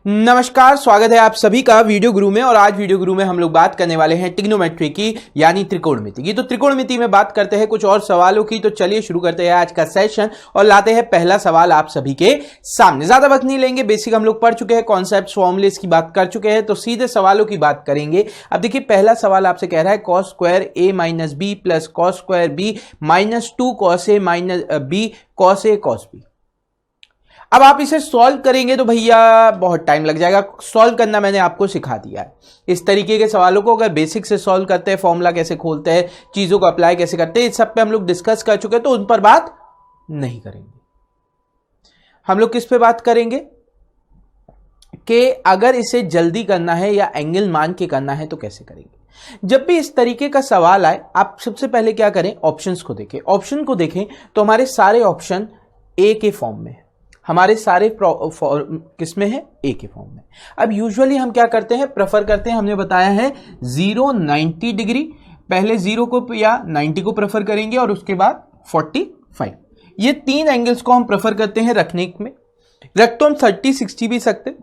नमस्कार, स्वागत है आप सभी का वीडियो गुरु में। और आज वीडियो गुरु में हम लोग बात करने वाले हैं ट्रिग्नोमेट्री की, यानी त्रिकोणमिति की। तो त्रिकोणमिति में बात करते हैं कुछ और सवालों की। तो चलिए शुरू करते हैं आज का सेशन और लाते हैं पहला सवाल आप सभी के सामने। ज्यादा वक्त नहीं लेंगे, बेसिक हम लोग पढ़ चुके हैं, कॉन्सेप्ट फॉर्मुलेस की बात कर चुके हैं, तो सीधे सवालों की बात करेंगे। अब देखिए, पहला सवाल आपसे कह रहा है cos square A minus B plus cos square B minus 2 cos A minus B cos A cos B. अब आप इसे सॉल्व करेंगे तो भैया बहुत टाइम लग जाएगा। सॉल्व करना मैंने आपको सिखा दिया है। इस तरीके के सवालों को अगर बेसिक से सॉल्व करते हैं, फॉर्मूला कैसे खोलते हैं, चीजों को अप्लाई कैसे करते हैं, इस सब पे हम लोग डिस्कस कर चुके हैं, तो उन पर बात नहीं करेंगे। हम लोग किस पे बात करेंगे कि अगर इसे जल्दी करना है या एंगल मान के करना है तो कैसे करेंगे। जब भी इस तरीके का सवाल आए, आप सबसे पहले क्या करें, ऑप्शंस को देखें। ऑप्शन को देखें तो हमारे सारे ऑप्शन ए के फॉर्म में है, हमारे सारे किसमें है, ए के फॉर्म में। अब यूजुअली हम क्या करते हैं, प्रेफर करते हैं, हमने बताया है 0 90 डिग्री, पहले 0 को या 90 को प्रेफर करेंगे और उसके बाद 45। ये तीन एंगल्स को हम प्रेफर करते हैं रखने में। रख तो हम 30 60 भी सकते,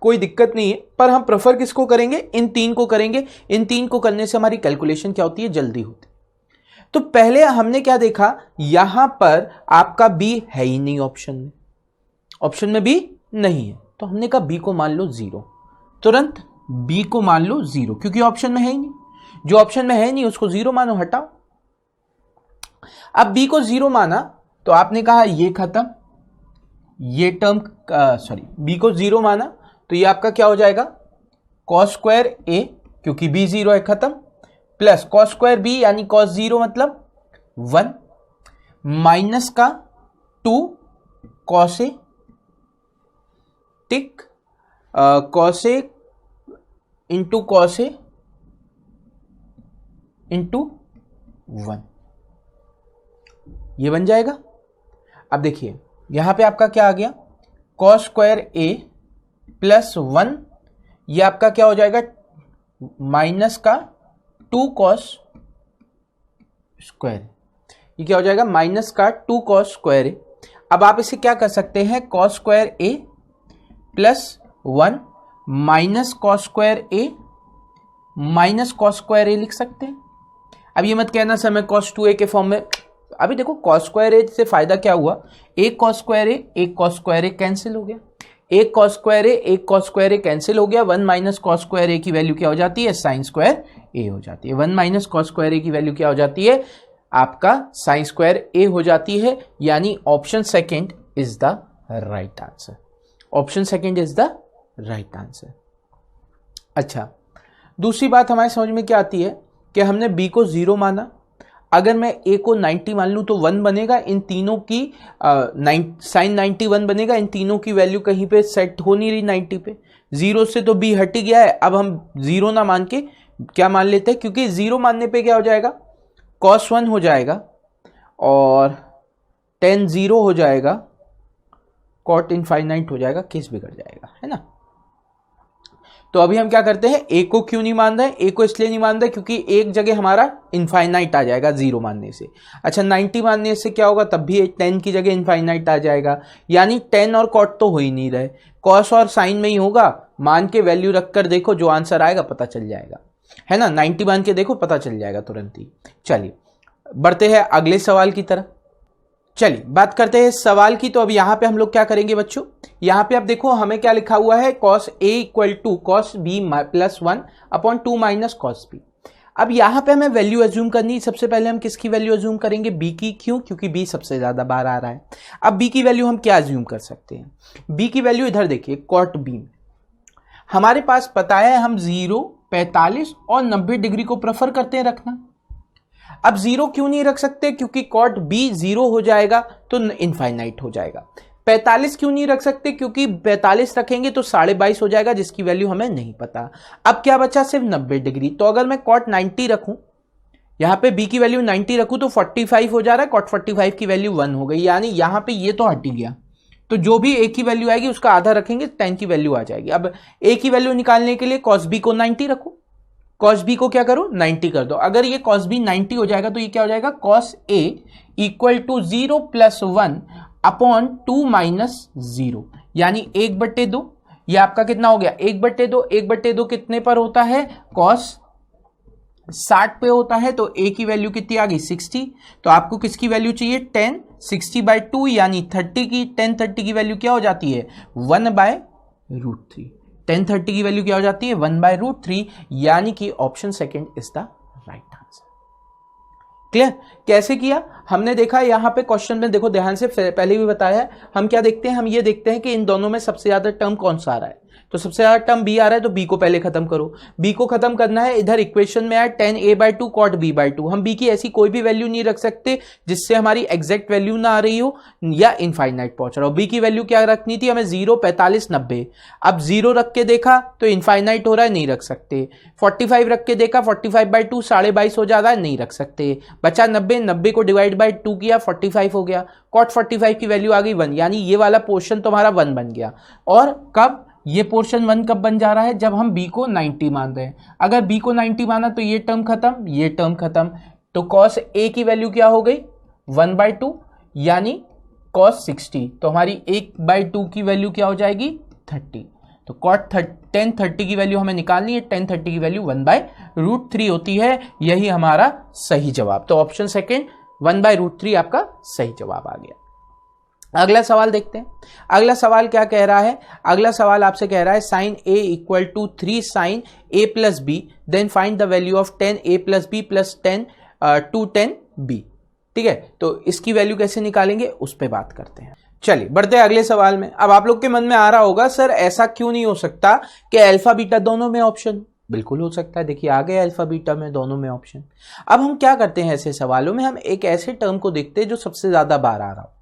कोई दिक्कत नहीं है, पर हम प्रेफर किसको करेंगे, इन तीन को करेंगे। इन तीन को करने से हमारी कैलकुलेशन क्या होती है, जल्दी होती है। तो पहले हमने क्या देखा, यहां पर आपका बी है ही नहीं, ऑप्शन में बी नहीं है, तो हमने कहा बी को मान लो 0। तुरंत बी को मान लो 0, क्योंकि ऑप्शन में है ही नहीं। जो ऑप्शन में है ही नहीं उसको 0 मानो, हटाओ। अब बी को 0 माना तो आपने कहा ये खत्म, ये टर्म बी को 0 माना तो ये आपका क्या हो जाएगा, कॉस स्क्वायर ए, क्योंकि बी 0 है, खत्म, प्लस कॉस स्क्वायर बी यानी कॉस 0 मतलब 1, माइनस का 2 cos A, tick, cos A into cos A into 1, ये बन जाएगा। अब देखिए यहां पे आपका क्या आ गया, कॉस स्क्वायर ए प्लस 1, ये आपका क्या हो जाएगा, माइनस का 2 कॉस स्क्वायर, ये क्या हो जाएगा, माइनस का 2 कॉस स्क्वायर ए। अब आप इसे क्या कर सकते हैं, cos square A plus 1 minus cos square A minus cos square ए लिख सकते हैं। अब ये मत कहना सर मैं कॉस 2a के फॉर्म में, अभी देखो कॉस स्क्वायर ए से फायदा क्या हुआ, एक कॉस स्क्वायर ए एक कॉस स्क्वायर ए कैंसिल हो गया, एक कॉस स्क्वायर ए एक कॉस स्क्वायर ए कैंसिल हो गया। 1 माइनस कॉस स्क्वायर ए की वैल्यू क्या हो जाती है, साइन स्क्वायर ए हो जाती है। 1 माइनस कॉस स्क्वायर ए की वैल्यू क्या हो जाती है, आपका साइन स्क्वायर ए हो जाती है। यानी option second is the right answer, option second is the right answer. अच्छा, दूसरी बात हमारे समझ में क्या आती है कि हमने बी को 0 माना, अगर मैं ए को 90 मान लूं तो 1 बनेगा। इन तीनों की साइन 91 बनेगा, इन तीनों की वैल्यू कहीं पे सेट हो नहीं रही 90 पे, 0 से तो बी हट ही गया है। अब हम 0 ना मान के क्या मान लेते हैं, क्योंकि 0 मानने पे क्या हो जाएगा, cos 1 हो जाएगा और tan 0 हो जाएगा, कॉट इनफाइनाइट हो जाएगा, केस बिगड़ जाएगा, है ना। तो अभी हम क्या करते हैं, ए को क्यों नहीं मान रहे, ए को इसलिए नहीं मान रहे क्योंकि एक जगह हमारा इनफाइनाइट आ जाएगा 0 मानने से। अच्छा, 90 मानने से क्या होगा, तब भी 10 की जगह इनफाइनाइट आ जाएगा, यानी 10 और कॉट तो हो ही नहीं रहे, कॉस और साइन में ही होगा। मान के वैल्यू रखकर देखो, जो आंसर आएगा पता चल जाएगा, है ना। 90 मान के देखो, पता चल जाएगा तुरंत ही। चलिए बढ़ते हैं अगले सवाल की तरफ। चलिए बात करते हैं सवाल की। तो अब यहां पे हम लोग क्या करेंगे बच्चों, यहां पे आप देखो हमें क्या लिखा हुआ है, cos a equal to cos b plus 1 upon 2 minus cos b। अब यहां पे हमें वैल्यू एज्यूम करनी, सबसे पहले हम किसकी वैल्यू एज्यूम करेंगे, b की। क्यों, क्योंकि b सबसे ज्यादा बार आ रहा है। अब b की वैल्यू हम क्या एज्यूम कर सकते हैं, b की वैल्यू इधर देखिए, cot b में हमारे पास पता है हम 0, 45 और 90 डिग्री को प्रेफर करते हैं रखना। अब 0 क्यों नहीं रख सकते, क्योंकि कॉट b 0 हो जाएगा तो इनफाइनाइट हो जाएगा। 45 क्यों नहीं रख सकते, क्योंकि 45 रखेंगे तो 22.5 हो जाएगा, जिसकी वैल्यू हमें नहीं पता। अब क्या बचा, सिर्फ 90 डिग्री। तो अगर मैं कॉट 90 रखूं, यहां पे b की वैल्यू 90 रखूं तो 45 हो जा रहा है, कॉट 45 की वैल्यू 1 हो गई, यानी यहां पे ये तो हट ही गया। तो जो भी a की वैल्यू आएगी उसका आधा रखेंगे, 10 की वैल्यू आ जाएगी। अब a की वैल्यू निकालने के लिए cos b को 90 रखो, cos b को क्या करो, 90 कर दो। अगर ये cos b 90 हो जाएगा तो ये क्या हो जाएगा, cos a equal to 0 plus 1 upon 2 minus 0, यानी 1/2 ये आपका कितना हो गया 1/2, 1/2 कितने पर होता है कॉस 60 पे होता है, तो a की वैल्यू कितनी आ गई 60। तो आपको किसकी वैल्यू चाहिए 10, 60/2 यानी 30 की 10/30 की वैल्यू क्या हो जाती है 1/√3। 10/30 की वैल्यू क्या हो जाती है 1/√3, यानी कि option second is the right answer. Clear? कैसे किया हमने देखा यहां पे क्वेश्चन में, देखो ध्यान से, पहले भी बताया है, हम क्या देखते हैं, हम ये देखते हैं कि इन दोनों में सबसे ज्यादा टर्म कौन सा आ रहा है। तो सबसे ज्यादा टर्म बी आ रहा है, तो बी को पहले खत्म करो। बी को खत्म करना है, इधर इक्वेशन में आया 10a/2 cot b/2। हम बी की ऐसी कोई भी वैल्यू नहीं रख सकते जिससे हमारी एग्जैक्ट वैल्यू ना आ रही हो या इनफाइनाइट पहुंच रहा हो। बी की वैल्यू क्या रखनी थी हमें 0, 45, 90। अब 0 रख के देखा तो इनफाइनाइट हो रहा है, नहीं रख सकते। 45 रख के देखा 45/2 22.5 हो जाता है, नहीं रख सकते। बचा 90, 90 को डिवाइड बाय 2 किया 45 हो गया। cot 45 की वैल्यू आ गई 1, यानी ये वाला पोर्शन तुम्हारा 1 बन गया। और कब ये पोर्शन 1 कब बन जा रहा है, जब हम b को 90 मान रहे हैं। अगर b को 90 माना तो ये टर्म खत्म, ये टर्म खत्म। तो cos a की वैल्यू क्या हो गई 1/2, यानी cos 60। तो हमारी 1/2 की वैल्यू क्या हो जाएगी 30। तो cot 10/30 की वैल्यू हमें निकालनी है, 10/30 की वैल्यू 1/√3 होती है। यही हमारा सही जवाब। तो ऑप्शन सेकेंड 1/√3 आपका सही जवाब आ गया। अगला सवाल देखते हैं। अगला सवाल क्या कह रहा है, अगला सवाल आपसे कह रहा है sin a = 3 sin a plus b, then find the value of 10a plus b plus 210b। ठीक है, तो इसकी वैल्यू कैसे निकालेंगे उस पर बात करते हैं। चलिए बढ़ते हैं अगले सवाल में। अब आप लोग के मन में आ रहा होगा सर ऐसा क्यों नहीं हो सकता कि अल्फा बीटा दोनों में ऑप्शन। बिल्कुल हो सकता है, देखिए आ गया अल्फा बीटा में दोनों में ऑप्शन। अब हम क्या करते हैं ऐसे सवालों में, हम एक ऐसे टर्म को देखते हैं जो सबसे ज्यादा बार आ रहा हो,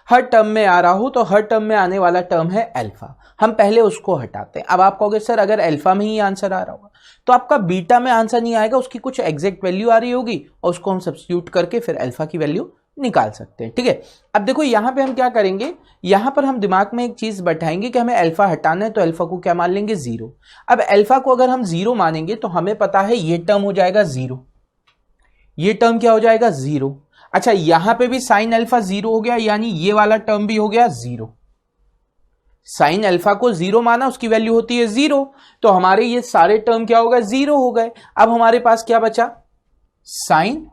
हर टर्म में आ रहा हो। तो हर टर्म में आने वाला टर्म है अल्फा, हम पहले उसको हटाते हैं। अब आप कहोगे सर अगर अल्फा में ही आंसर आ रहा होगा तो आपका बीटा में आंसर नहीं आएगा, उसकी कुछ एग्जैक्ट वैल्यू आ रही होगी और उसको हम सब्स्टिट्यूट करके फिर अल्फा की वैल्यू निकाल सकते हैं। ठीक है, अब देखो यहां पे हम क्या करेंगे, यहां पर हम दिमाग में एक चीज बैठाएंगे कि हमें अल्फा हटाना है, तो अल्फा को क्या मान लेंगे 0। अब अल्फा को अगर हम 0 मानेंगे तो हमें पता है ये टर्म हो जाएगा 0, ये टर्म क्या हो जाएगा 0। अच्छा यहां पे भी साइन अल्फा 0 हो गया, यानी ये वाला टर्म भी हो गया 0। साइन अल्फा को 0 माना, उसकी वैल्यू होती है 0, तो हमारे ये सारे टर्म क्या हो गए 0 हो गए। अब हमारे पास क्या बचा साइन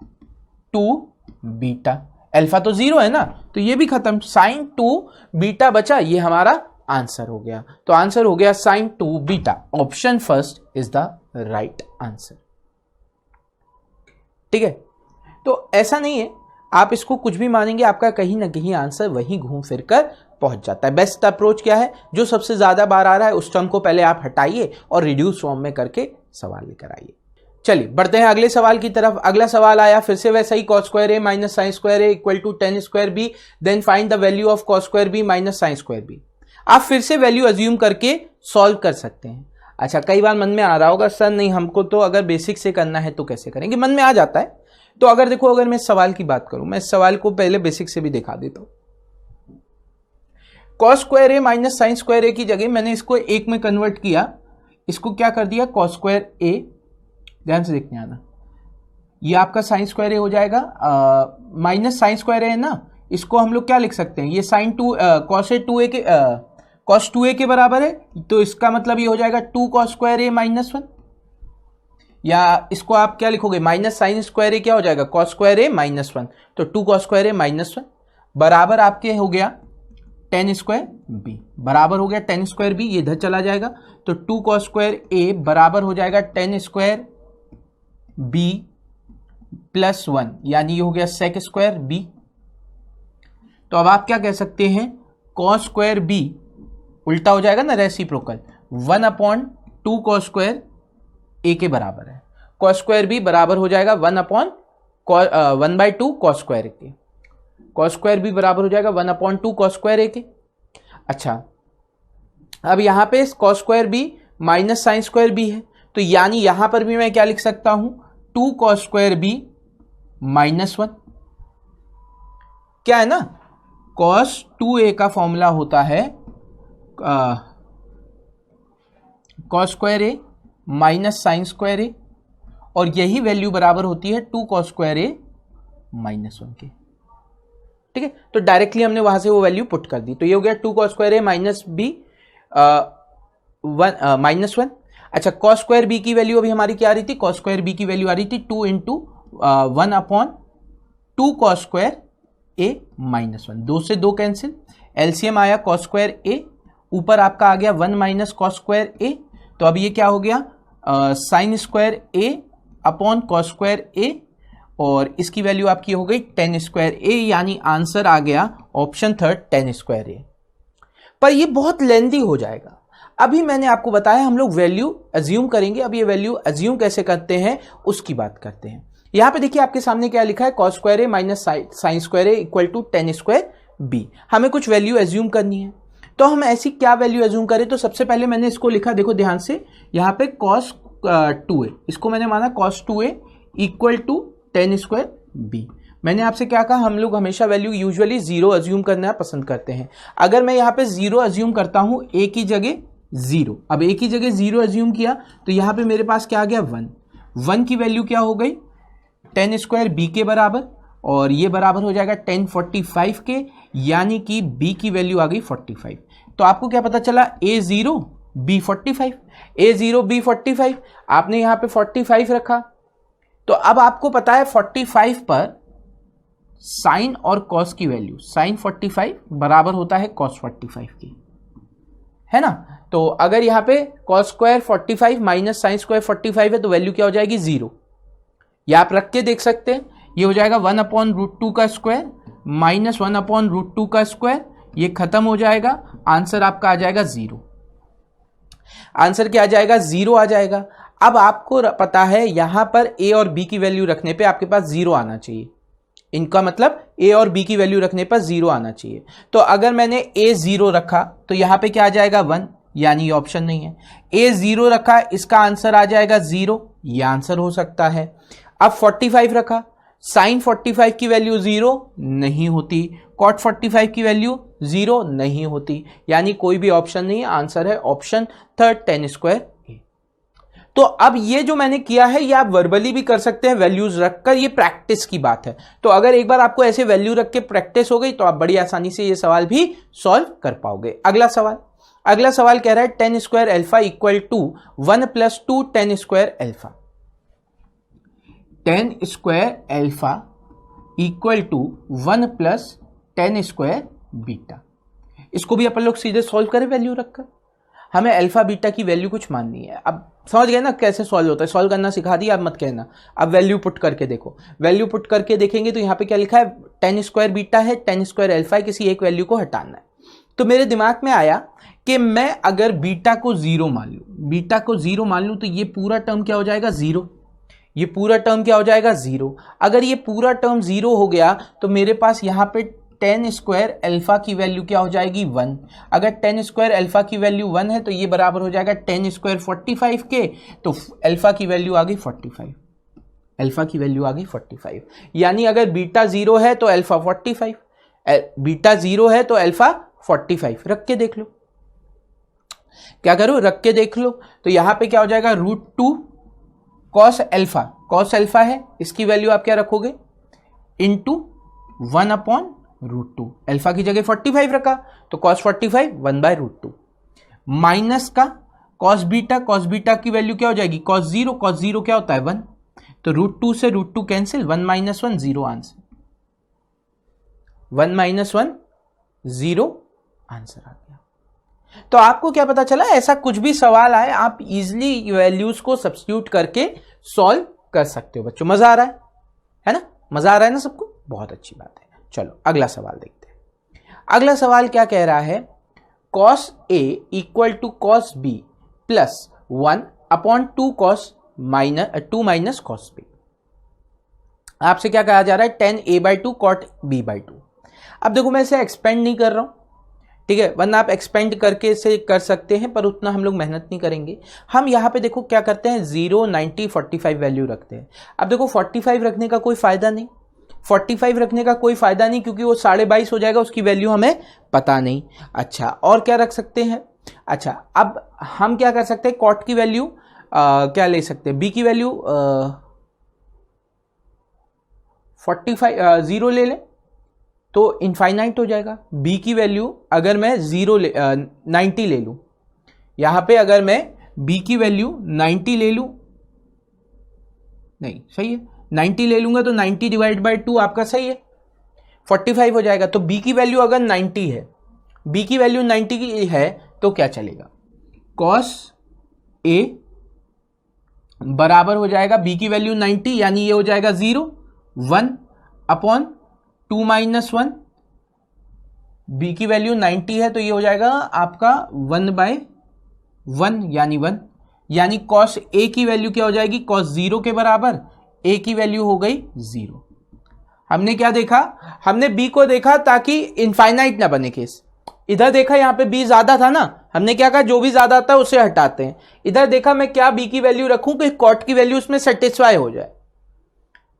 2 बीटा, अल्फा तो 0 है ना, तो ये भी खत्म, साइन 2 बीटा बचा, ये हमारा आंसर हो गया। तो आंसर हो गया sine 2 beta. Option first is the right answer. ठीक है, तो ऐसा नहीं है आप इसको कुछ भी मानेंगे, आपका कहीं ना कहीं आंसर वहीं घूम फिर कर पहुंच जाता है। बेस्ट अप्रोच क्या है, जो सबसे ज्यादा बार आ रहा है उस टर्म को पहले आप हटाइए और रिड्यूस फॉर्म में करके सवाल लेकर आइए। चलिए बढ़ते हैं अगले सवाल की तरफ। अगला सवाल आया फिर से वैसा ही, cos square a minus sine square a equal to 10 square b, then find the value of cos square b minus sine square b। आप फिर से वैल्यू अज्यूम करके सॉल्व कर सकते हैं। अच्छा कई बार मन में आ रहा होगा सर नहीं हमको तो अगर बेसिक से करना है तो कैसे करेंगे, मन में आ जाता है। तो अगर देखो अगर मैं सवाल की बात करूं, मैं इस सवाल को पहले बेसिक से भी दिखा देता हूं। cos square a minus sine square a की जगह मैंने इसको एक में कन्वर्ट किया, इसको क्या कर दिया cos स्क्वायर a, ध्यान से देखने आना, ये आपका साइन स्क्वायर a हो जाएगा माइनस साइन स्क्वायर a है ना, इसको हम लोग क्या लिख सकते हैं, ये साइन 2 cos 2a के बराबर है, तो इसका मतलब ये हो जाएगा 2 cos स्क्वायर a माइनस 1, या इसको आप क्या लिखोगे माइनस साइन स्क्वायर ए क्या हो जाएगा cos स्क्वायर ए माइनस 1, तो 2 cos स्क्वायर ए माइनस 1 बराबर आपके हो गया 10 स्क्वायर बी, बराबर हो गया 10 स्क्वायर बी, ये इधर चला जाएगा, तो 2 cos स्क्वायर ए बराबर हो जाएगा 10 स्क्वायर बी प्लस 1, यानी ये हो गया सेक स्क्वायर बी। तो अब आप क्या कह सकते हैं cos स्क्वायर बी उल्टा हो जाएगा ना रेसिप्रोकल, 1/2 cos स्क्वायर ए के बराबर है, cos स्क्वायर बी बराबर हो जाएगा 1/2 cos स्क्वायर ए के, cos स्क्वायर बी बराबर हो जाएगा 1/2 cos स्क्वायर ए के। अच्छा अब यहां पे cos square B minus sine square B है, तो यानी यहां पर भी मैं क्या लिख सकता हूं 2 cos स्क्वायर बी माइनस 1, क्या है ना cos 2a का फॉर्मूला होता है cos square A minus sine square ए, और यही वैल्यू बराबर होती है 2 cos स्क्वायर ए माइनस 1 के। ठीक है, तो डायरेक्टली हमने वहां से वो वैल्यू पुट कर दी, तो ये हो गया 2 cos square A minus B -1। अच्छा, कॉस स्क्वायर बी की वैल्यू अभी हमारी क्या आ रही थी, कॉस स्क्वायर बी की वैल्यू आ रही थी 2 इंटू 1/2 कॉस स्क्वायर ए -1। 2 से 2 कैंसिल, एलसीएम आया कॉस स्क्वायर ए, ऊपर आपका आ गया 1 माइनस कॉस स्क्वायर ए। तो अब ये क्या हो गया, साइन स्क्वायर ए अपॉन कॉस स्क्वायर ए, और इसकी वैल्यू आपकी हो गई टेन स्क्वायर ए, यानी आंसर आ गया ऑप्शन थर्ड टेन स्क्वायर ए। पर ये बहुत लेंदी हो जाएगा। अभी मैंने आपको बताया हम लोग वैल्यू अज्यूम करेंगे। अब ये वैल्यू अज्यूम कैसे करते हैं उसकी बात करते हैं। यहां पे देखिए आपके सामने क्या लिखा है, cos square A minus sine square A equal to tan square B. हमें कुछ वैल्यू अज्यूम करनी है, तो हम ऐसी क्या वैल्यू अज्यूम करें। तो सबसे पहले मैंने इसको लिखा, देखो ध्यान से, यहां पे कॉस 2a, इसको मैंने माना cos 2a equal to tan square B. मैंने आपसे क्या कहा, हम लोग हमेशा वैल्यू यूजुअली जीरो अज्यूम करना पसंद करते हैं। अगर मैं यहाँ पे जीरो अज्यूम करता हूं, ए की जगह जीरो, अब ए की जगह जीरो अज्यूम किया तो यहाँ पे मेरे पास क्या आ गया 1। 1 की वैल्यू क्या हो गई, टेन स्क्वायर बी के बराबर, और ये बराबर हो जाएगा 1045 के, यानी कि बी की वैल्यू आ गई 45। तो आपको क्या पता चला, ए 0 बी 45, ए 0 बी 45, आपने यहाँ पे 45 रखा। तो अब आपको पता है 45 पर साइन और कॉस की वैल्यू, साइन 45 बराबर होता है कॉस 45 की, है ना। तो अगर यहां पे cos square 45 minus sine square 45 है तो वैल्यू क्या हो जाएगी 0। या आप रख के देख सकते हैं, ये हो जाएगा 1/√2 का स्क्वायर माइनस 1/√2 का स्क्वायर, ये खत्म हो जाएगा, आंसर आपका आ जाएगा 0। आंसर क्या आ जाएगा, 0 आ जाएगा। अब आपको पता है यहां पर ए और बी की वैल्यू रखने पे आपके पास 0 आना चाहिए। इनका मतलब ए और बी की वैल्यू रखने पर 0 आना चाहिए। तो अगर मैंने ए 0 रखा तो यहां पे क्या आ जाएगा 1, यानी ये ऑप्शन नहीं है। ए 0 रखा, इसका आंसर आ जाएगा 0, ये आंसर हो सकता है। अब 45 रखा, साइन 45 की वैल्यू 0 नहीं होती, कॉट 45 की वैल्यू 0 नहीं होती, यानी कोई भी ऑप्शन नहीं है, आंसर है ऑप्शन थर्ड टेन स्क्वायर ए। तो अब ये जो मैंने किया है ये आप वर्बली भी कर सकते हैं वैल्यूज रखकर, ये प्रैक्टिस की बात है। तो अगर एक बार आपको ऐसे वैल्यू रख के प्रैक्टिस हो गई तो आप बड़ी आसानी से ये सवाल भी सॉल्व कर पाओगे। अगला सवाल कह रहा है tan square alpha equal to 1 + 2 tan square alpha. Tan square alpha equal to 1 + 10 square beta. इसको भी अपन लोग सीधे सॉल्व करें वैल्यू रखकर। हमें अल्फा बीटा की वैल्यू कुछ माननी है। अब समझ गए ना कैसे सॉल्व होता है, सॉल्व करना सिखा दिया, अब मत कहना। अब वैल्यू पुट करके देखो, वैल्यू पुट करके देखेंगे तो यहाँ पे क्या लिखा है, टेन स्क्वायर बीटा है, टेन स्क्वायर अल्फा है, किसी एक वैल्यू को हटाना है। तो मेरे दिमाग में आया कि मैं अगर बीटा को 0 मान लूं, बीटा को 0 मान लूं तो ये पूरा टर्म क्या हो जाएगा 0, ये पूरा टर्म क्या हो जाएगा 0। अगर ये पूरा टर्म 0 हो गया तो मेरे पास यहाँ पे टेन स्क्वायर अल्फा की वैल्यू क्या हो जाएगी 1। अगर टेन स्क्वायर अल्फा की वैल्यू 1 है तो ये बराबर हो जाएगा टेन स्क्वायर 45 के, तो अल्फा की वैल्यू आ गई 45, अल्फा की वैल्यू आ गई 45। यानी अगर बीटा 0 है तो अल्फा 45, बीटा 0 है तो अल्फा 45। रख के देख लो, क्या करो, रख के देख लो। तो यहां पे क्या हो जाएगा √2 कॉस अल्फा, कॉस अल्फा है, इसकी वैल्यू आप क्या रखोगे इंटू 1/√2, अल्फा की जगह 45 रखा तो कॉस 45 1/√2 माइनस का कॉस बीटा, कॉस बीटा की वैल्यू क्या हो जाएगी कॉस 0, कॉस 0 क्या होता है 1, तो √2 से √2 कैंसिल, 1 - 1 0 आंसर, 1 - 1 0 आंसर आ गया। तो आपको क्या पता चला, ऐसा कुछ भी सवाल आए आप इजिली वैल्यूज को सब्स्टिट्यूट करके सॉल्व कर सकते हो। बच्चों मजा आ रहा है ना, मजा आ रहा है ना सबको, बहुत अच्छी बात है। चलो अगला सवाल देखते हैं। अगला सवाल क्या कह रहा है, cos A equal to cos B plus 1/2 cos -2 cos B। आपसे क्या कहा जा रहा है, tan A/2 cot B/2। अब देखो मैं इसे एक्सपेंड नहीं कर रहा हूं, ठीक है, वरना आप एक्सपेंड करके इसे कर सकते हैं पर उतना हम लोग मेहनत नहीं करेंगे। हम यहां पे देखो क्या करते हैं 0, 90, 45 वैल्यू रखते हैं। अब देखो 45 रखने का कोई फायदा नहीं, 45 रखने का कोई फायदा नहीं क्योंकि वो 22.5 हो जाएगा, उसकी वैल्यू हमें पता नहीं। अच्छा और क्या रख सकते हैं, अच्छा अब हम क्या कर सकते हैं, कॉट की वैल्यू क्या ले सकते हैं, बी की वैल्यू 45 0 ले लें तो इनफाइनाइट हो जाएगा। बी की वैल्यू अगर मैं 90 ले लूं, यहां पे अगर मैं b की वैल्यू 90 ले लूं, नहीं सही है, 90 ले लूंगा तो 90 डिवाइड बाय 2 आपका सही है 45 हो जाएगा। तो b की वैल्यू अगर 90 है, b की वैल्यू 90 की है तो क्या चलेगा, cos a बराबर हो जाएगा b की वैल्यू 90 यानी ये हो जाएगा 0, 1 अपॉन 2 माइनस 1, b की वैल्यू 90 है तो ये हो जाएगा आपका 1/1 यानी 1, यानी cos a की वैल्यू क्या हो जाएगी, cos 0 के बराबर, a की वैल्यू हो गई 0। हमने क्या देखा, हमने b को देखा ताकि इनफाइनाइट ना बने केस। इधर देखा यहां पे b ज्यादा था ना, हमने क्या कहा जो भी ज्यादा था उसे हटाते हैं। इधर देखा मैं क्या b की वैल्यू रखूं कि cot की वैल्यू उसमें सेटिस्फाई हो जाए,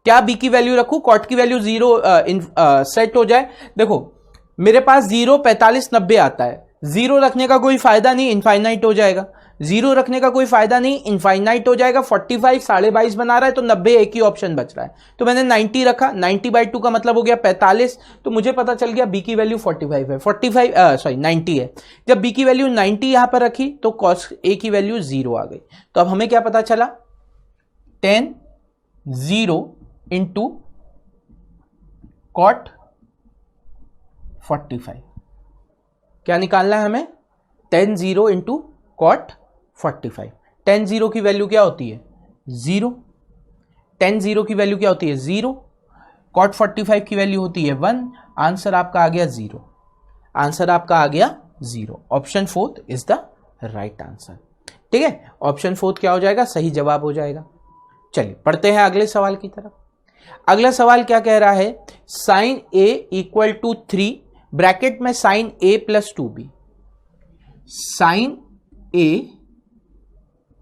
क्या b की वैल्यू रखूं, cot की वैल्यू 0 सेट हो जाए। देखो मेरे पास 0, 45, 90 आता है, 0 रखने का कोई फायदा नहीं, इनफाइनाइट हो जाएगा, 0 रखने का कोई फायदा नहीं, इनफाइनाइट हो जाएगा। 45 22.5 बना रहा है तो 90 एक ही ऑप्शन बच रहा है, तो मैंने 90 रखा, 90/2 का मतलब हो गया 45, तो मुझे पता चल गया b की वैल्यू 45 है, 90 है। जब b की वैल्यू 90 यहां पर रखी तो cos a की वैल्यू 0 आ गई। तो अब हमें क्या पता चला, tan 0 इंटू cot 45, क्या निकालना है हमें, tan 0 इंटू cot 45। tan 0 की वैल्यू क्या होती है 0, tan 0 की वैल्यू क्या होती है 0, cot 45 की वैल्यू होती है 1, आंसर आपका आ गया 0, आंसर आपका आ गया 0। Option 4 is the right answer. ठीक है, ऑप्शन 4 क्या हो जाएगा, सही जवाब हो जाएगा। चलिए पढ़ते हैं अगले सवाल की तरफ। अगला सवाल क्या कह रहा है, sin a equal to 3 bracket में sin a plus 2b, sin a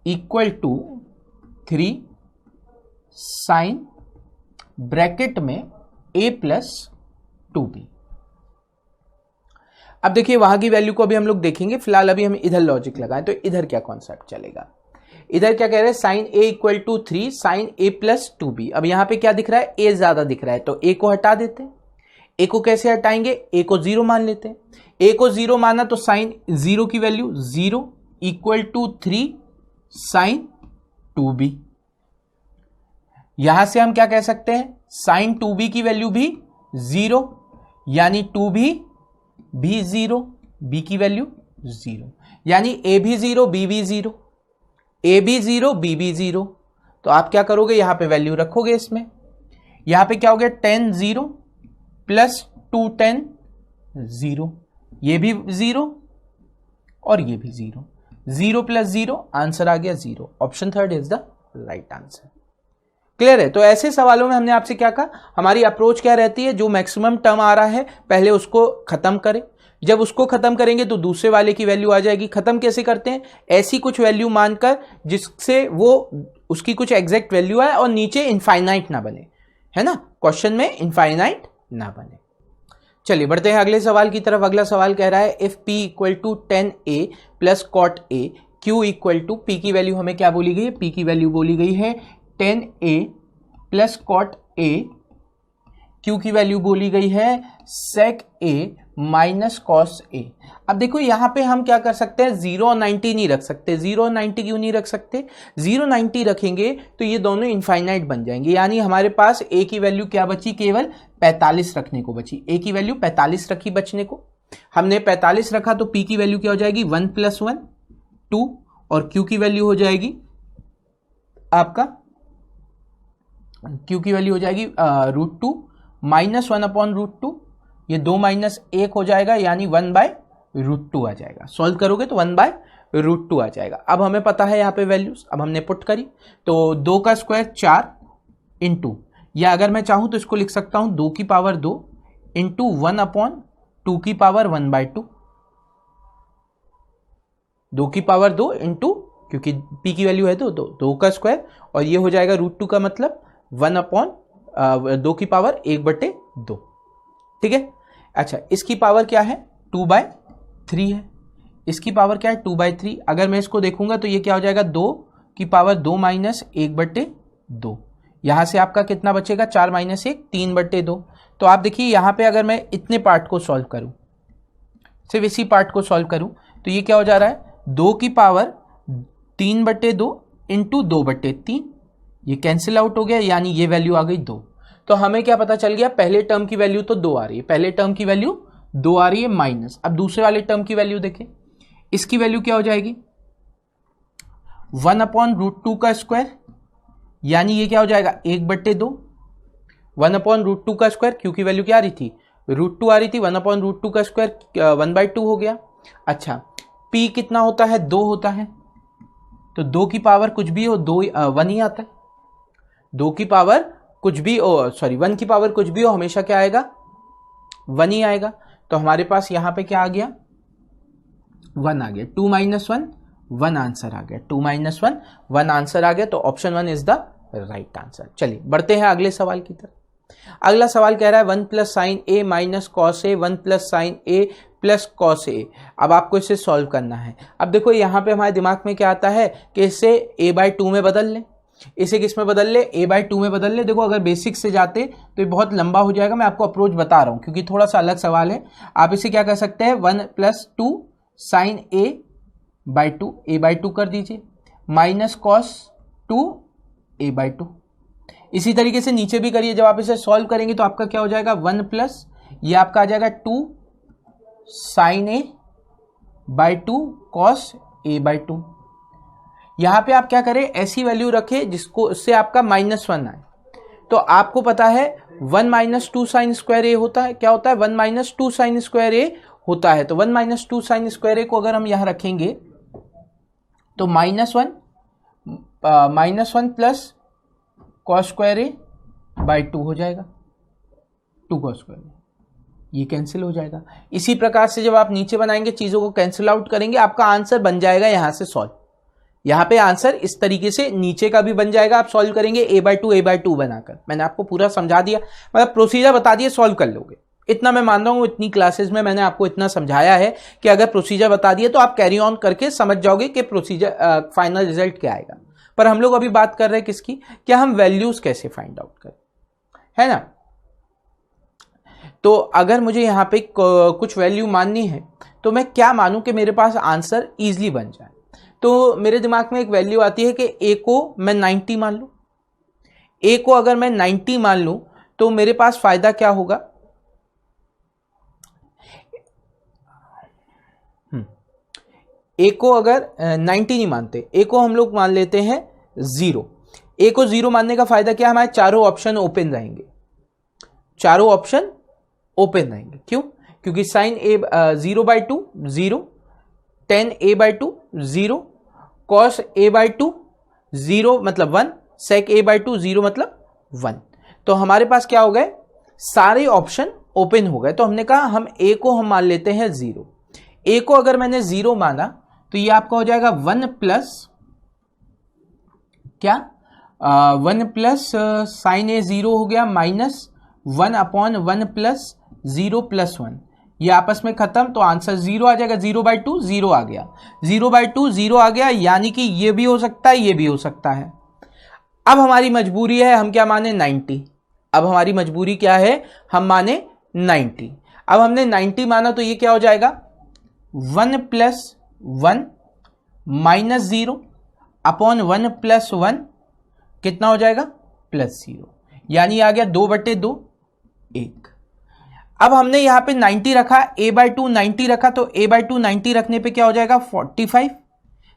equal to 3 sin bracket में a प्लस 2b। अब देखिए वहां की वैल्यू को अभी हम लोग देखेंगे, फिलहाल अभी हम इधर लॉजिक लगाएं तो इधर क्या कॉन्सेप्ट चलेगा। इधर क्या कह रहे हैं, sin a equal to 3 sin a plus 2b। अब यहां पे क्या दिख रहा है, a ज्यादा दिख रहा है तो a को हटा देते हैं। a को कैसे हटाएंगे, a को 0 मान लेते हैं। a को 0 माना तो sin 0 की value 0 equal to 3 sin 2b। यहां से हम क्या कह सकते हैं, sin 2b की वैल्यू भी 0 यानी 2b भी 0, b की वैल्यू 0 यानी a भी 0 b भी 0, a भी 0 b भी 0। तो आप क्या करोगे, यहां पे वैल्यू रखोगे, इसमें यहां पे क्या हो गया, tan 0 प्लस 2 tan 0, ये भी 0 और ये भी 0, 0 प्लस 0 आंसर आ गया 0। Option 3 is the right answer. Clear है। तो ऐसे सवालों में हमने आपसे क्या कहा, हमारी अप्रोच क्या रहती है, जो मैक्सिमम टर्म आ रहा है पहले उसको खत्म करें, जब उसको खत्म करेंगे तो दूसरे वाले की वैल्यू आ जाएगी। खत्म कैसे करते हैं, ऐसी कुछ वैल्यू मानकर जिससे वो उसकी कुछ एग्जैक्ट वैल्यू आए और नीचे इनफाइनाइट ना बने, है ना, क्वेश्चन में इनफाइनाइट ना बने। चलिए बढ़ते हैं अगले सवाल की तरफ। अगला सवाल कह रहा है if p equal to 10a plus cot a, q equal to, p की वैल्यू हमें क्या बोली गई है, p की वैल्यू बोली गई है 10a plus cot a, q की वैल्यू बोली गई है sec a minus cos a। अब देखो यहां पे हम क्या कर सकते हैं, 0 और 90 नहीं रख सकते। 0 और 90 क्यों नहीं रख सकते, 0 90 रखेंगे तो ये दोनों इनफाइनाइट बन जाएंगे, यानी हमारे पास a की वैल्यू क्या बची, केवल 45 रखने को बची। a की वैल्यू 45 रखी बचने को, हमने 45 रखा तो p की वैल्यू क्या हो जाएगी 1 + 1 2, और q की वैल्यू हो जाएगी आपका, q की वैल्यू हो जाएगी √2 माइनस 1/√2, ये 2 माइनस 1 हो जाएगा यानी 1/√2 आ जाएगा। सॉल्व करोगे तो 1/√2 आ जाएगा। अब हमें पता है यहाँ पे वैल्यूज, अब हमने पुट करी तो 2 का स्क्वायर 4 इंटू, या अगर मैं चाहूं तो इसको लिख सकता हूं 2 की पावर 2 इंटू 1/2 की पावर 1/2, 2 की पावर 2 इंटू, क्योंकि p की वैल्यू है तो 2 का स्क्वायर, और ये हो जाएगा √2 का मतलब 1/2 की पावर 1/2। ठीक है। अच्छा इसकी पावर क्या है 2/3 है, इसकी पावर क्या है 2/3। अगर मैं इसको देखूंगा तो ये क्या हो जाएगा 2 की पावर 2 माइनस 1/2। यहां से आपका कितना बचेगा 4 माइनस 1 3/2। तो आप देखिए यहां पे अगर मैं इतने पार्ट को सॉल्व करूं, सिर्फ इसी पार्ट को सॉल्व करूं तो ये क्या हो जा रहा है 2 की पावर 3/2 इंटू 2/3, ये कैंसिल आउट हो गया, यानी ये वैल्यू आ गई 2। तो हमें क्या पता चल गया, पहले टर्म की वैल्यू तो 2 आ रही है, पहले टर्म की वैल्यू 2 आ रही है माइनस। अब दूसरे वाले टर्म की वैल्यू देखें, इसकी वैल्यू क्या हो जाएगी 1/√2 का स्क्वायर, यानी ये क्या हो जाएगा 1/2। 1/√2 का स्क्वायर, क्योंकि वैल्यू क्या आ रही थी √2 आ रही थी, 1/√2 का स्क्वायर 1/2 हो गया। अच्छा, p कितना होता है 2 होता है, तो 2 की पावर कुछ भी हो 1 ही आता है। 2 की पावर कुछ भी हो, सॉरी 1 की पावर कुछ भी हो, हमेशा क्या आएगा 1 ही आएगा। तो हमारे पास यहां पे क्या आ गया 1 आ गया, 2 - 1 1 आंसर आ गया, 2 - 1 1 आंसर आ गया। तो option 1 is the right answer. चलिए बढ़ते हैं अगले सवाल की तरफ। अगला सवाल कह रहा है 1 + sin a - cos a 1 + sin a + cos a। अब आपको इसे सॉल्व करना है। अब देखो यहां पे हमारे दिमाग में क्या आता है कि इसे a/2 में बदल लें। इसे किस में बदल ले a/2 में बदल ले। देखो अगर बेसिक से जाते तो ये बहुत लंबा हो जाएगा, मैं आपको अप्रोच बता रहा हूं क्योंकि थोड़ा सा अलग सवाल है। आप इसे क्या कर सकते हैं 1 + 2 sin a/2 a/2 कर दीजिए माइनस cos 2 a/2। इसी तरीके से नीचे भी करिए, जब आप इसे सॉल्व करेंगे तो आपका क्या हो जाएगा 1 प्लस ये आपका आ जाएगा 2 sin a/2 cos a/2। यहां पे आप क्या करें ऐसी वैल्यू रखें जिसको उससे आपका -1 आए। तो आपको पता है 1 - 2 sin स्क्वायर a होता है, क्या होता है 1 - 2 sin स्क्वायर a होता है। तो 1 - 2 sin स्क्वायर a को अगर हम यहां रखेंगे तो -1 प्लस cos स्क्वायर a/2 हो जाएगा, 2 cos स्क्वायर a, ये कैंसिल हो जाएगा। इसी प्रकार से जब आप नीचे बनाएंगे चीजों को कैंसिल आउट करेंगे, आपका आंसर बन जाएगा यहां से सॉल्व। यहां पे आंसर इस तरीके से नीचे का भी बन जाएगा, आप सॉल्व करेंगे a/2 बनाकर। मैंने आपको पूरा समझा दिया, मतलब प्रोसीजर बता दिया, सॉल्व कर लोगे। इतना मैं मान रहा हूं, इतनी क्लासेस में मैंने आपको इतना समझाया है कि अगर प्रोसीजर बता दिए तो आप कैरी ऑन करके समझ जाओगे कि प्रोसीजर फाइनल रिजल्ट क्या आएगा। पर हम लोग अभी बात कर रहे हैं किसकी, क्या हम वैल्यूज कैसे फाइंड आउट करें, है ना। तो अगर मुझे यहां पे कुछ वैल्यू माननी है तो मैं क्या मानूं कि मेरे पास आंसर इजीली बन जाए। तो मेरे दिमाग में एक वैल्यू आती है कि a को मैं 90 मान लूं। a को अगर मैं 90 मान लूं तो मेरे पास फायदा क्या होगा, a को अगर 90 नहीं मानते, a को हम लोग मान लेते हैं 0। a को 0 मानने का फायदा क्या है, हमारे चारों ऑप्शन ओपन रहेंगे, चारों ऑप्शन ओपन रहेंगे। क्यों, क्योंकि sin a 0/2 0, tan a/2 0, cos a/2 0 मतलब 1, sec a/2 0 मतलब 1। तो हमारे पास क्या हो गए, सारे ऑप्शन ओपन हो गए। तो हमने कहा हम a को हम मान लेते हैं 0। a को अगर मैंने 0 माना तो ये आपका हो जाएगा 1 प्लस क्या 1 प्लस sin a 0 हो गया माइनस 1/1 प्लस 0 + 1, ये आपस में खत्म। तो आंसर 0 आ जाएगा, 0/2 0 आ गया, 0/2 0 आ गया, यानी कि ये भी हो सकता है, ये भी हो सकता है। अब हमारी मजबूरी है हम क्या माने 90। अब हमारी मजबूरी क्या है, हम माने 90। अब हमने 90 माना तो ये क्या हो जाएगा 1 + 1 - 0/1 + 1 कितना हो जाएगा +0, यानी आ गया 2/2 1। अब हमने यहां पे 90 रखा, a/2 90 रखा, तो a/2 90 रखने पे क्या हो जाएगा 45।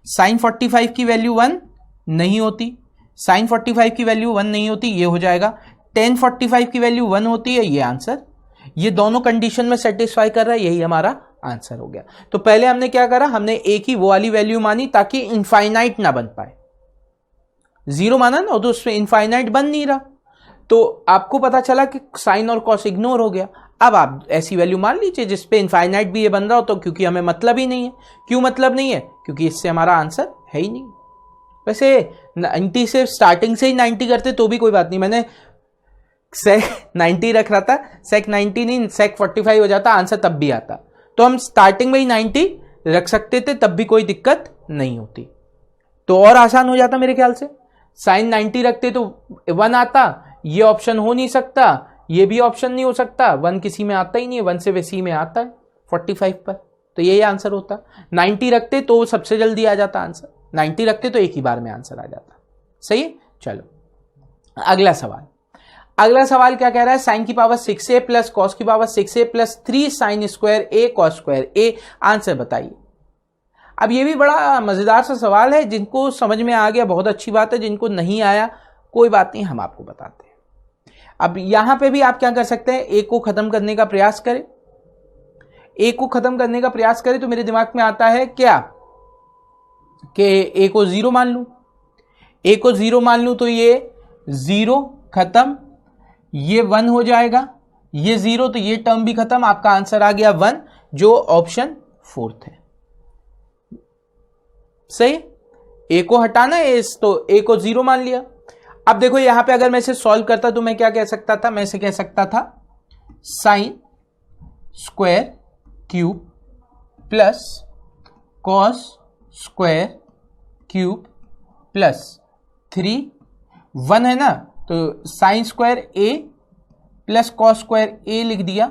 sin 45 की वैल्यू 1 नहीं होती, sin 45 की वैल्यू 1 नहीं होती, ये हो जाएगा। tan 45 की वैल्यू 1 होती है, ये आंसर, ये दोनों कंडीशन में सेटिस्फाई कर रहा है, यही हमारा आंसर हो गया। तो पहले हमने क्या करा, हमने a की वो वाली वैल्यू मानी ताकि इनफाइनाइट ना बन पाए। 0 माना ना तो उसमें इनफाइनाइट बन नहीं रहा, तो आपको पता चला कि साइन और कॉस इग्नोर हो गया। अब आप ऐसी वैल्यू मान लीजिए जिसपे इनफाइनाइट भी ये बन रहा हो, तो क्योंकि हमें मतलब ही नहीं है। क्यों मतलब नहीं है, क्योंकि इससे हमारा आंसर है ही नहीं। वैसे 90 से स्टार्टिंग से ही 90 करते तो भी कोई बात नहीं, मैंने सेक 90 रख रहा था, सेक 90 नहीं सेक 45 हो जाता, आंसर तब भी आता। तो हम स्टार्टिंग में ही 90 रख सकते थे, तब भी कोई दिक्कत नहीं होती, तो और आसान हो जाता मेरे ख्याल से। साइन 90 रखते तो 1 आता, ये ऑप्शन हो नहीं सकता, ये भी ऑप्शन नहीं हो सकता, 1 किसी में आता ही नहीं है, 1 से सी में आता है 45 पर, तो यही आंसर होता। 90 रखते तो सबसे जल्दी आ जाता आंसर, 90 रखते तो एक ही बार में आंसर आ जाता। सही है। चलो अगला सवाल, अगला सवाल क्या कह रहा है, साइन की पावर 6a प्लस कॉस की power 6a plus 3 sign square a cos square a, answer बताइए। अब ये भी बड़ा मजेदार सा सवाल है, जिनको समझ में आ गया बहुत अच्छी बात है, जिनको नहीं आया कोई बात नहीं, हम आपको बताते हैं। अब यहां पे भी आप क्या कर सकते हैं, a को खत्म करने का प्रयास करें, a को खत्म करने का प्रयास करें तो मेरे दिमाग में आता है क्या कि a को 0 मान लूं, a को 0 मान लूं तो ये 0 खत्म, ये 1 हो जाएगा, ये 0 तो ये टर्म भी खत्म, आपका आंसर आ गया 1, जो ऑप्शन 4 है। सही, a को हटाना है तो a को 0 मान लिया। अब देखो यहां पे अगर मैं इसे सॉल्व करता तो मैं क्या कह सकता था, मैं इसे कह सकता था sine square cube plus cos square cube plus 3, 1 है ना, तो sign square a plus cos square a लिख दिया,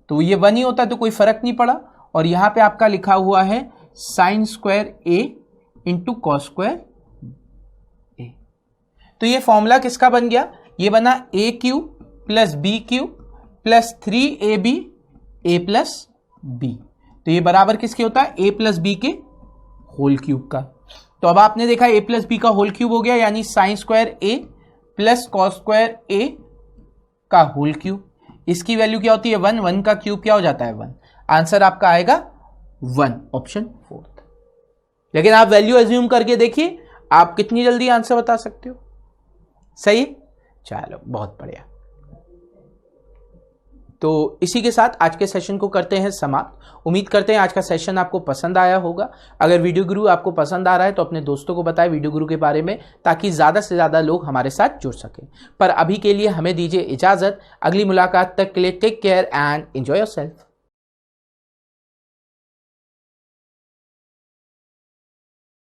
तो ये 1 ही होता तो कोई फर्क नहीं पड़ा। और यहां पे आपका लिखा हुआ है sign square a into cos square a। तो ये फॉर्मूला किसका बन गया, ये बना a cube plus b cube plus 3ab a plus b, तो ये बराबर किसके होता है, a प्लस b के होल क्यूब का। तो अब आपने देखा a प्लस b का होल क्यूब हो गया, यानी sign square a plus cos square a का होल क्यूब, इसकी वैल्यू क्या होती है 1, 1 का क्यूब क्या हो जाता है 1, आंसर आपका आएगा 1, ऑप्शन 4। लेकिन आप वैल्यू एज्यूम करके देखिए आप कितनी जल्दी आंसर बता सकते हो। सही, चलो बहुत बढ़िया। तो इसी के साथ आज के सेशन को करते हैं समाप्त। उम्मीद करते हैं आज का सेशन आपको पसंद आया होगा। अगर वीडियो गुरु आपको पसंद आ रहा है तो अपने दोस्तों को बताएं वीडियो गुरु के बारे में, ताकि ज़्यादा से ज़्यादा लोग हमारे साथ जुड़ सकें। पर अभी के लिए हमें दीजिए इजाज़त, अगली मुलाकात तक के लिए take care and enjoy yourself.